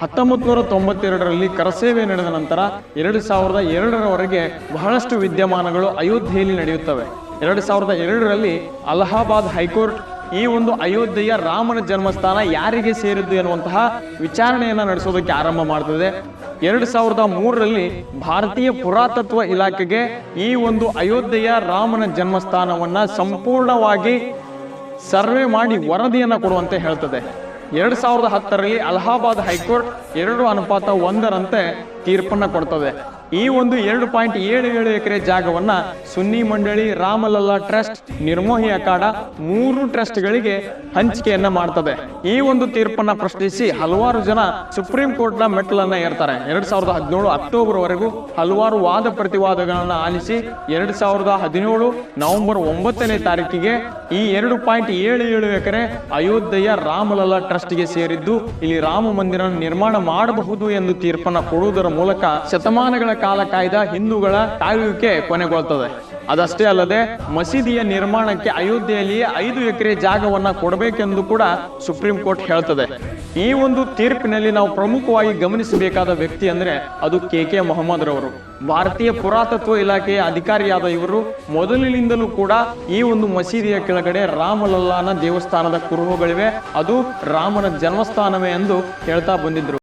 1992ರಲ್ಲಿ ಕರಸೇವೆ ನಡೆದ ನಂತರ 2002ರವರೆಗೆ ಬಹಳಷ್ಟು ವಿದ್ಯಮಾನಗಳು ಅಯೋಧ್ಯೆಯಲ್ಲಿ ನಡೆಯುತ್ತವೆ. 2002ರಲ್ಲಿ ಅಲಹಾಬಾದ್ ಹೈಕೋರ್ಟ್ ಈ ಒಂದು ಅಯೋಧ್ಯೆಯ ರಾಮನ ಜನ್ಮಸ್ಥಾನ ಯಾರಿಗೆ ಸೇರಿದ್ದು ಎನ್ನುವಂತಹ ವಿಚಾರಣೆಯನ್ನು ನಡೆಸೋದಕ್ಕೆ ಆರಂಭ ಮಾಡ್ತದೆ. 2003ರಲ್ಲಿ ಭಾರತೀಯ ಪುರಾತತ್ವ ಇಲಾಖೆಗೆ ಈ ಒಂದು ಅಯೋಧ್ಯೆಯ ರಾಮನ ಜನ್ಮಸ್ಥಾನವನ್ನ ಸಂಪೂರ್ಣವಾಗಿ ಸರ್ವೆ ಮಾಡಿ ವರದಿಯನ್ನು ಕೊಡುವಂತೆ ಹೇಳ್ತದೆ. 2010ರಲ್ಲಿ ಅಲಹಾಬಾದ್ ಹೈಕೋರ್ಟ್ 2:1 ತೀರ್ಪನ್ನು ಕೊಡ್ತದೆ. ಈ ಒಂದು 2.77 ಎಕರೆ ಜಾಗವನ್ನ ಸುನ್ನಿ ಮಂಡಳಿ, ರಾಮಲಲ್ಲಾ ಟ್ರಸ್ಟ್, ನಿರ್ಮೋಹಿ ಅಖಾಡ 3 ಟ್ರಸ್ಟ್ಗಳಿಗೆ ಹಂಚಿಕೆಯನ್ನ ಮಾಡ್ತದೆ. ಈ ಒಂದು ತೀರ್ಪನ್ನ ಪ್ರಶ್ನಿಸಿ ಹಲವಾರು ಜನ ಸುಪ್ರೀಂ ಕೋರ್ಟ್ನ ಮೆಟ್ಟಲನ್ನ ಏರ್ತಾರೆ. 2017 ಅಕ್ಟೋಬರ್ವರೆಗೂ ಹಲವಾರು ವಾದ ಪ್ರತಿವಾದಗಳನ್ನ ಆಲಿಸಿ 2017 ನವೆಂಬರ್ 9ನೇ ತಾರೀಕಿಗೆ ಈ 2.77 ಎಕರೆ ಅಯೋಧ್ಯೆಯ ರಾಮಲಲ್ಲಾ ಟ್ರಸ್ಟ್ಗೆ ಸೇರಿದ್ದು ಇಲ್ಲಿ ರಾಮ ಮಂದಿರ ನಿರ್ಮಾಣ ಮಾಡಬಹುದು ಎಂದು ತೀರ್ಪನ್ನ ಕೊಡುವುದರ ಮೂಲಕ ಶತಮಾನಗಳ ಕಾಲ ಕಾಯ್ದ ಹಿಂದೂಗಳ ಕಾಯುವಿಕೆ ಕೊನೆಗೊಳ್ತದೆ. ಅದಷ್ಟೇ ಅಲ್ಲದೆ ಮಸೀದಿಯ ನಿರ್ಮಾಣಕ್ಕೆ ಅಯೋಧ್ಯೆಯಲ್ಲಿಯೇ 5 ಎಕರೆ ಜಾಗವನ್ನ ಕೊಡಬೇಕೆಂದು ಕೂಡ ಸುಪ್ರೀಂ ಕೋರ್ಟ್ ಹೇಳ್ತದೆ. ಈ ಒಂದು ತೀರ್ಪಿನಲ್ಲಿ ನಾವು ಪ್ರಮುಖವಾಗಿ ಗಮನಿಸಬೇಕಾದ ವ್ಯಕ್ತಿ ಅಂದ್ರೆ ಅದು ಕೆ ಮೊಹಮ್ಮದ್ ರವರು. ಭಾರತೀಯ ಪುರಾತತ್ವ ಇಲಾಖೆಯ ಅಧಿಕಾರಿಯಾದ ಇವರು ಮೊದಲಿನಿಂದಲೂ ಕೂಡ ಈ ಒಂದು ಮಸೀದಿಯ ಕೆಳಗಡೆ ರಾಮಲಲ್ಲಾನ ದೇವಸ್ಥಾನದ ಕುರುಹುಗಳಿವೆ, ಅದು ರಾಮನ ಜನ್ಮಸ್ಥಾನವೇ ಎಂದು ಹೇಳ್ತಾ ಬಂದಿದ್ರು.